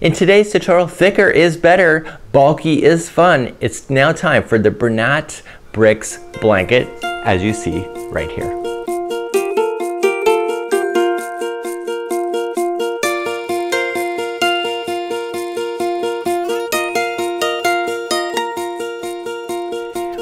In today's tutorial, thicker is better, bulky is fun. It's now time for the Bernat Bricks blanket, as you see right here.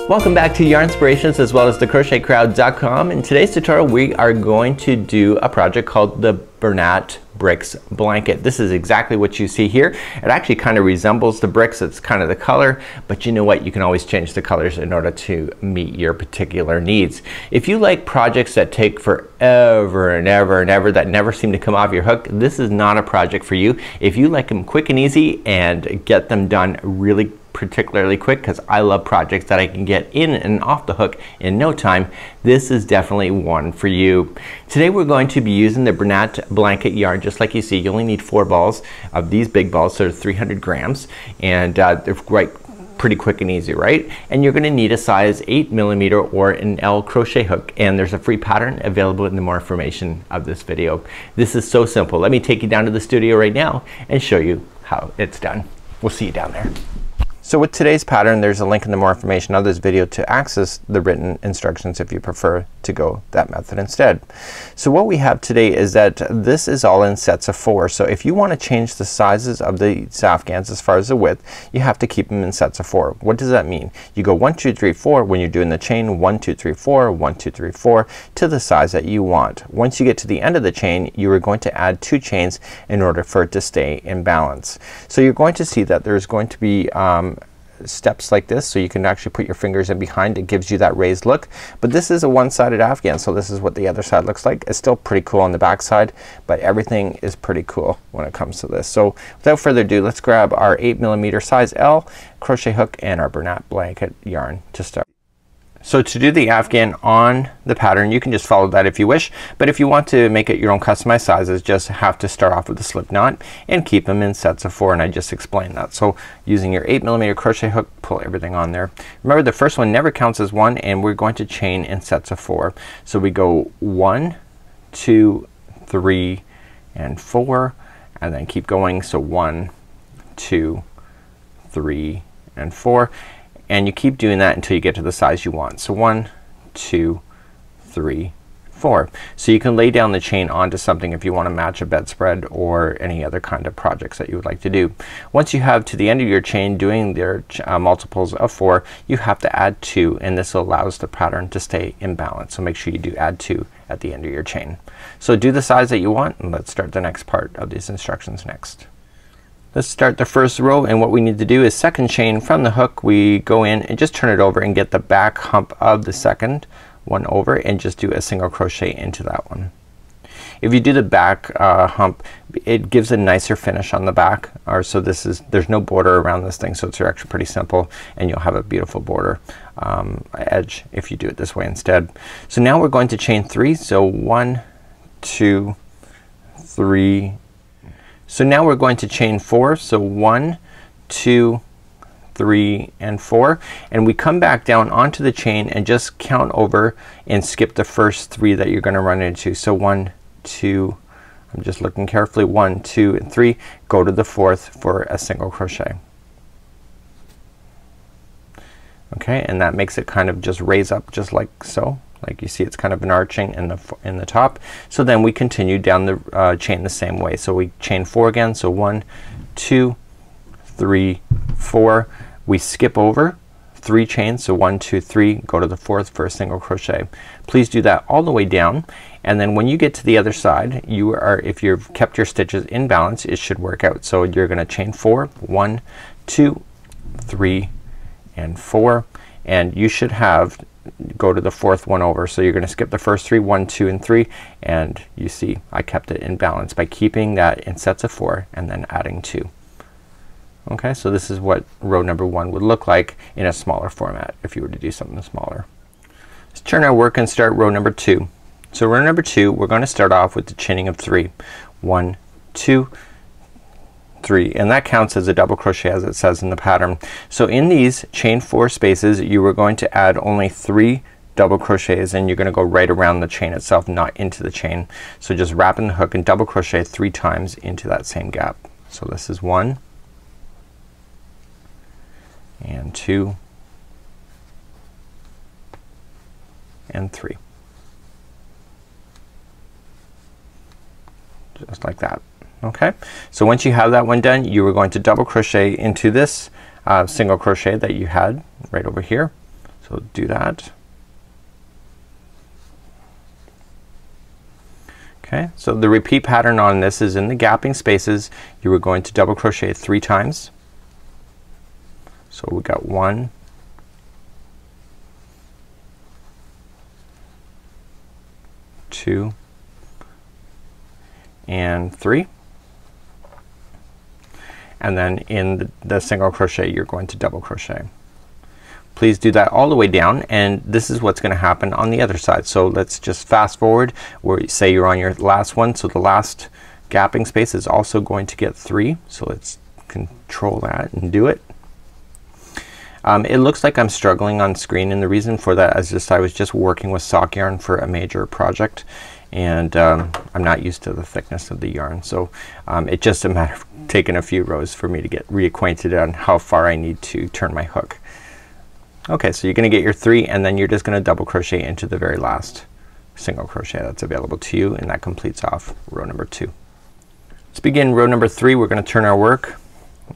Welcome back to Yarnspirations as well as thecrochetcrowd.com. In today's tutorial we are going to do a project called the Bernat Bricks blanket. This is exactly what you see here. It actually kind of resembles the bricks. It's kind of the color, but you know what? You can always change the colors in order to meet your particular needs. If you like projects that take forever and ever and ever, that never seem to come off your hook, this is not a project for you. If you like them quick and easy and get them done really particularly quick, because I love projects that I can get in and off the hook in no time, this is definitely one for you. Today we're going to be using the Bernat blanket yarn. Just like you see, you only need 4 balls of these big balls, so 300 grams, and they're pretty quick and easy, right? And you're going to need a size 8mm or an L crochet hook, and there's a free pattern available in the more information of this video. This is so simple. Let me take you down to the studio right now and show you how it's done. We'll see you down there. So with today's pattern, there's a link in the more information of this video to access the written instructions if you prefer to go that method instead. So what we have today is that this is all in sets of 4. So if you want to change the sizes of these Afghans as far as the width, you have to keep them in sets of 4. What does that mean? You go 1, 2, 3, 4 when you're doing the chain, 1, 2, 3, 4, 1, 2, 3, 4 to the size that you want. Once you get to the end of the chain, you are going to add 2 chains in order for it to stay in balance. So you're going to see that there's going to be steps like this, so you can actually put your fingers in behind. It gives you that raised look, but this is a one-sided Afghan, so this is what the other side looks like. It's still pretty cool on the back side, but everything is pretty cool when it comes to this. So without further ado, let's grab our 8mm size L crochet hook and our Bernat blanket yarn to start. So to do the Afghan on the pattern, you can just follow that if you wish, but if you want to make it your own customized sizes, just have to start off with a slip knot and keep them in sets of 4, and I just explained that. So using your 8mm crochet hook, pull everything on there. Remember, the first one never counts as 1, and we're going to chain in sets of 4. So we go 1, 2, 3, and 4, and then keep going. So 1, 2, 3, and 4. And you keep doing that until you get to the size you want. So 1, 2, 3, 4. So you can lay down the chain onto something if you want to match a bedspread or any other kind of projects that you would like to do. Once you have to the end of your chain doing their multiples of 4, you have to add 2, and this allows the pattern to stay in balance. So make sure you do add 2 at the end of your chain. So do the size that you want, and let's start the next part of these instructions next. Let's start the first row, and what we need to do is second chain from the hook. We go in and just turn it over and get the back hump of the second one over, and just do a single crochet into that one. If you do the back hump, it gives a nicer finish on the back. So there's no border around this thing, so it's actually pretty simple, and you'll have a beautiful border edge if you do it this way instead. So now we're going to chain 3. So 1, 2, 3. So now we're going to chain 4. So 1, 2, 3, and 4, and we come back down onto the chain and just count over and skip the first 3 that you're going to run into. So 1, 2, I'm just looking carefully, 1, 2, and 3. Go to the 4th for a single crochet. Okay, and that makes it kind of just raise up just like so. Like you see, it's kind of an arching in the top. So then we continue down the chain the same way. So we chain 4 again. So 1, 2, 3, 4. We skip over 3 chains. So 1, 2, 3. Go to the 4th for a single crochet. Please do that all the way down. And then when you get to the other side, if you've kept your stitches in balance, it should work out. So you're going to chain 4. 1, 2, 3, and 4. And you should go to the 4th one over. So you're going to skip the first 3, 1, 2, and 3, and you see I kept it in balance by keeping that in sets of 4 and then adding 2. Okay, so this is what row number 1 would look like in a smaller format if you were to do something smaller. Let's turn our work and start row number 2. So row number 2, we're going to start off with the chaining of 3. 1, 2, 3, and that counts as a double crochet as it says in the pattern. So in these chain 4 spaces, you are going to add only 3 double crochets, and you're going to go right around the chain itself, not into the chain. So just wrap in the hook and double crochet 3 times into that same gap. So this is 1 and 2 and 3. Just like that. Okay, so once you have that one done, you are going to double crochet into this single crochet that you had right over here. So do that. Okay, so the repeat pattern on this is in the gapping spaces. You are going to double crochet 3 times. So we got 1, 2 and 3, and then in the single crochet you're going to double crochet. Please do that all the way down, and this is what's gonna happen on the other side. So let's just fast forward where say you're on your last one. So the last gapping space is also going to get 3. So let's control that and do it. It looks like I'm struggling on screen, and the reason for that is I was just working with sock yarn for a major project, and I'm not used to the thickness of the yarn. So it's just a matter of taking a few rows for me to get reacquainted on how far I need to turn my hook. Okay, so you're gonna get your 3, and then you're just gonna double crochet into the very last single crochet that's available to you, and that completes off row number 2. Let's begin row number 3. We're gonna turn our work,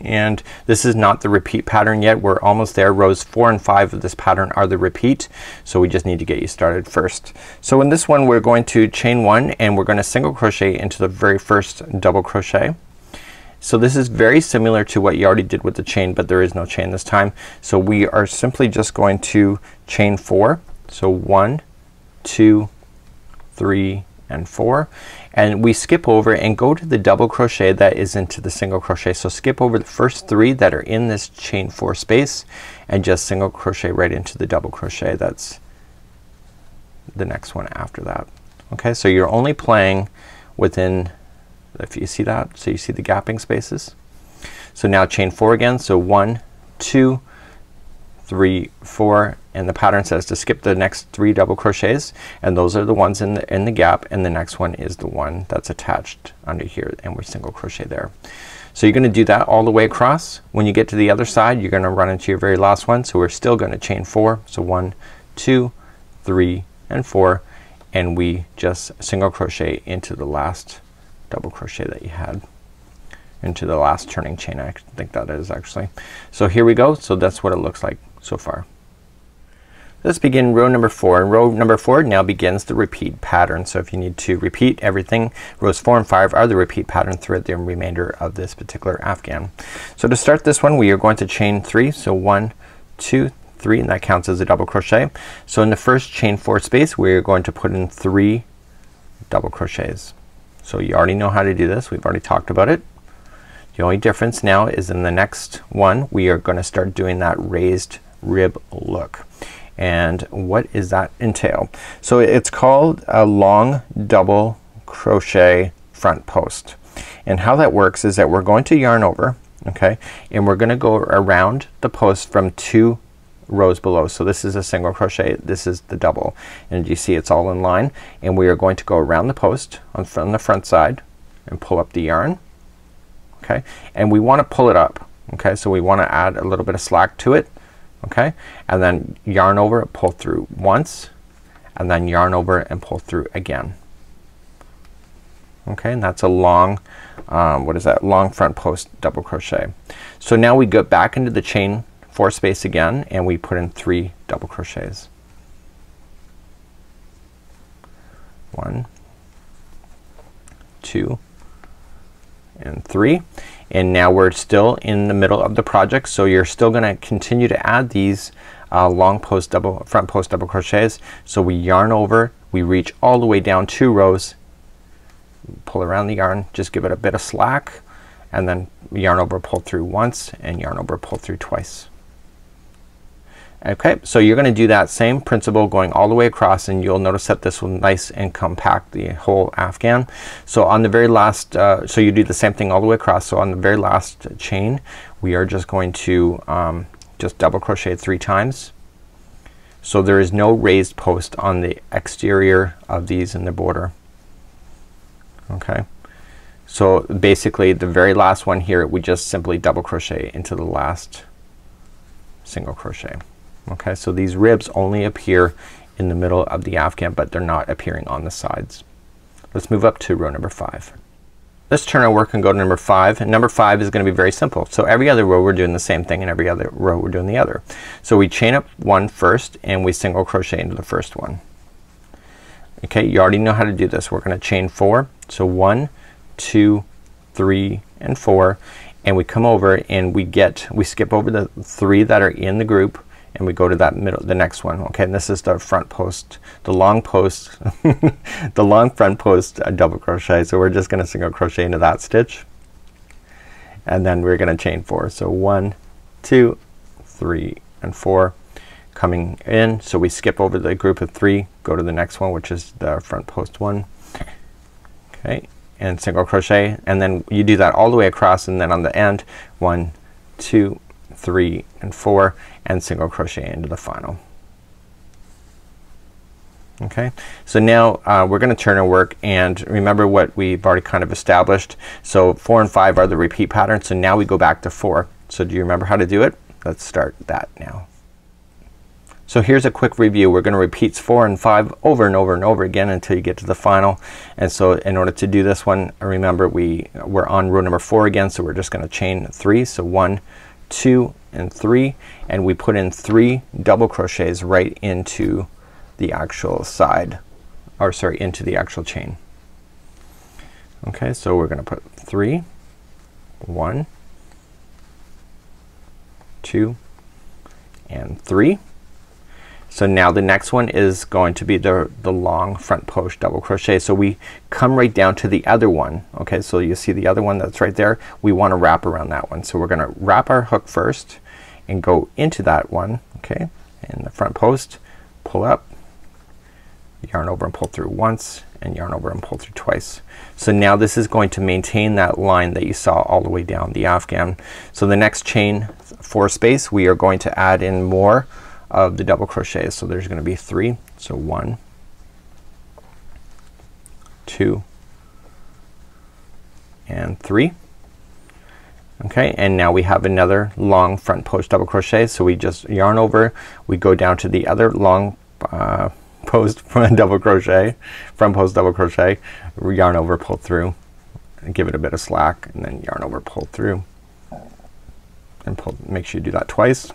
and this is not the repeat pattern yet. We're almost there. Rows 4 and 5 of this pattern are the repeat, so we just need to get you started first. So in this one we're going to chain 1, and we're gonna single crochet into the very first double crochet. So this is very similar to what you already did with the chain, but there is no chain this time. So we are simply just going to chain 4. So 1, 2, 3 and 4, and we skip over and go to the double crochet that is into the single crochet. So skip over the first 3 that are in this chain 4 space and just single crochet right into the double crochet that's the next one after that. Okay, so you're only playing within, if you see that, so you see the gapping spaces. So now chain 4 again. So 1, 2, 3, 4, and the pattern says to skip the next 3 double crochets, and those are the ones in the gap, and the next one is the one that's attached under here, and we single crochet there. So you're gonna do that all the way across. When you get to the other side you're gonna run into your very last one. So we're still gonna chain 4. So 1, 2, 3 and 4, and we just single crochet into the last double crochet that you had, into the last turning chain. I think that is actually. So here we go. So that's what it looks like so far. Let's begin row number 4, and row number 4 now begins the repeat pattern. So if you need to repeat everything, rows 4 and 5 are the repeat pattern throughout the remainder of this particular Afghan. So to start this one we are going to chain 3. So 1, 2, 3, and that counts as a double crochet. So in the first chain 4 space we are going to put in 3 double crochets. So you already know how to do this. We've already talked about it. The only difference now is in the next one we are going to start doing that raised rib look. And what does that entail? So it's called a long double crochet front post. And how that works is that we're going to yarn over, okay, and we're gonna go around the post from 2 rows below. So this is a single crochet, this is the double, and you see it's all in line, and we are going to go around the post on the front side and pull up the yarn, okay, and we want to pull it up, okay, so we want to add a little bit of slack to it, okay, and then yarn over, pull through once, and then yarn over and pull through again. Okay, and that's a long what is that, long front post double crochet. So now we go back into the chain 4 space again, and we put in 3 double crochets. 1, 2 and 3, and now we're still in the middle of the project, so you're still gonna continue to add these front post double crochets. So we yarn over, we reach all the way down 2 rows, pull around the yarn, just give it a bit of slack, and then yarn over, pull through once, and yarn over, pull through twice. Okay, so you're gonna do that same principle going all the way across, and you'll notice that this will nice and compact the whole Afghan. So on the very last so you do the same thing all the way across. So on the very last chain we are just going to just double crochet 3 times. So there is no raised post on the exterior of these in the border. Okay, So basically the very last one here, we just simply double crochet into the last single crochet. Okay, so these ribs only appear in the middle of the Afghan, but they're not appearing on the sides. Let's move up to row number 5. Let's turn our work and go to number 5, and number 5 is going to be very simple. So every other row we're doing the same thing, and every other row we're doing the other. So we chain up one first and we single crochet into the first one. Okay, you already know how to do this. We're gonna chain 4. So 1, 2, 3 and 4, and we come over and we skip over the 3 that are in the group and we go to that middle, the next one. Okay, and this is the front post, the long post the long front post double crochet. So we're just gonna single crochet into that stitch, and then we're gonna chain 4. So 1, 2, 3 and 4 coming in. So we skip over the group of 3, go to the next one, which is the front post one. Okay, and single crochet, and then you do that all the way across, and then on the end 1, 2, 3 and 4 and single crochet into the final. Okay, so now we're gonna turn our work and remember what we've already kind of established. So 4 and 5 are the repeat pattern. So now we go back to 4. So do you remember how to do it? Let's start that now. So here's a quick review. We're gonna repeat 4 and 5 over and over and over again until you get to the final. And so in order to do this one, remember we're on row number 4 again, so we're just gonna chain 3. So 1, 2 and 3, and we put in 3 double crochets right into the actual side, or sorry, into the actual chain. Okay, so we're gonna put 3, 1, 2 and 3. So now the next one is going to be the long front post double crochet. So we come right down to the other one. Okay, so you see the other one that's right there. We want to wrap around that one. So we're gonna wrap our hook first and go into that one. Okay, in the front post, pull up, yarn over and pull through once, and yarn over and pull through twice. So now this is going to maintain that line that you saw all the way down the Afghan. So the next chain 4 space, we are going to add in more of the double crochets. So there's gonna be 3. So 1, 2 and 3. Okay, and now we have another long front post double crochet. So we just yarn over, we go down to the other long post double crochet, front post double crochet, yarn over, pull through, and give it a bit of slack, and then yarn over, pull through, and pull. Make sure you do that twice.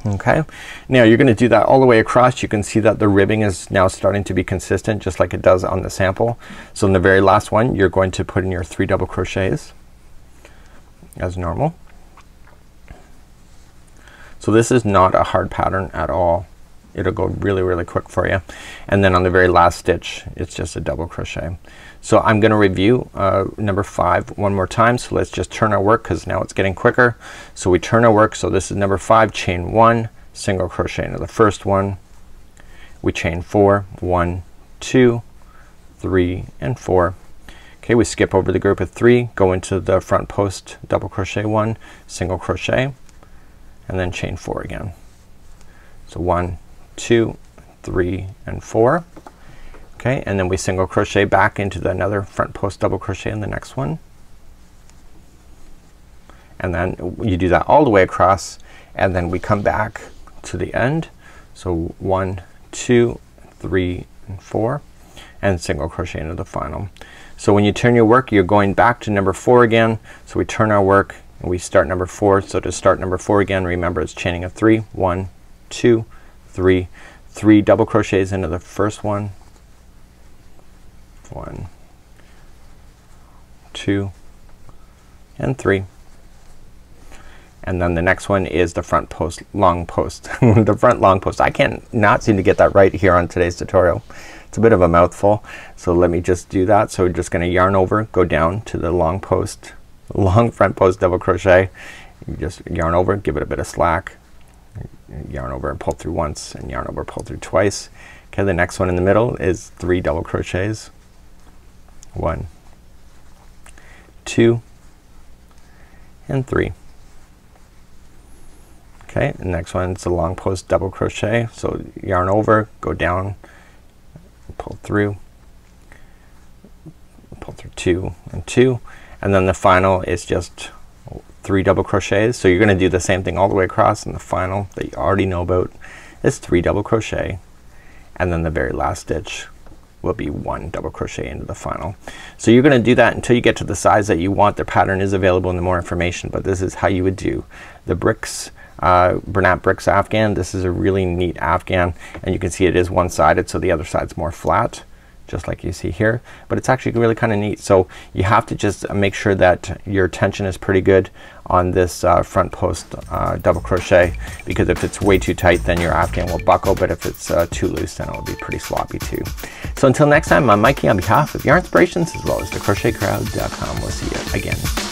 Okay, now you're gonna do that all the way across. You can see that the ribbing is now starting to be consistent, just like it does on the sample. So in the very last one, you're going to put in your 3 double crochets as normal. So this is not a hard pattern at all. It'll go really, really quick for you. And then on the very last stitch, it's just a double crochet. So I'm gonna review number 5 one more time. So let's just turn our work, because now it's getting quicker. So we turn our work. So this is number 5, chain 1, single crochet into the first one. We chain 4, 1, 2, 3 and 4. Okay, we skip over the group of 3, go into the front post double crochet 1, single crochet, and then chain 4 again. So 1, 2, 3 and 4. Okay, and then we single crochet back into another front post double crochet in the next one, and then you do that all the way across, and then we come back to the end. So 1, 2, 3 and 4, and single crochet into the final. So when you turn your work, you're going back to number 4 again. So we turn our work and we start number 4. So to start number 4 again, remember it's chaining of 3, 1, 2, 3, 3 double crochets into the first one, 1, 2 and 3, and then the next one is the front post long post the front long post. I can't not seem to get that right here on today's tutorial. It's a bit of a mouthful, so let me just do that. So we're just gonna yarn over, go down to the long post, long front post double crochet. You just yarn over, give it a bit of slack, yarn over and pull through once, and yarn over, pull through twice. Okay, the next one in the middle is 3 double crochets, 1, 2 and 3. Okay, the next one is the long post double crochet. So yarn over, go down, pull through 2 and 2, and then the final is just 3 double crochets. So you're gonna do the same thing all the way across, and the final that you already know about is 3 double crochet, and then the very last stitch will be 1 double crochet into the final. So you're gonna do that until you get to the size that you want. The pattern is available in the more information, but this is how you would do the bricks, Bernat bricks Afghan. This is a really neat Afghan, and you can see it is one-sided, so the other side's more flat, just like you see here, but it's actually really kind of neat. So you have to just make sure that your tension is pretty good on this front post double crochet, because if it's way too tight then your Afghan will buckle, but if it's too loose then it'll be pretty sloppy too. So until next time, I'm Mikey on behalf of Yarnspirations as well as thecrochetcrowd.com. We'll see you again.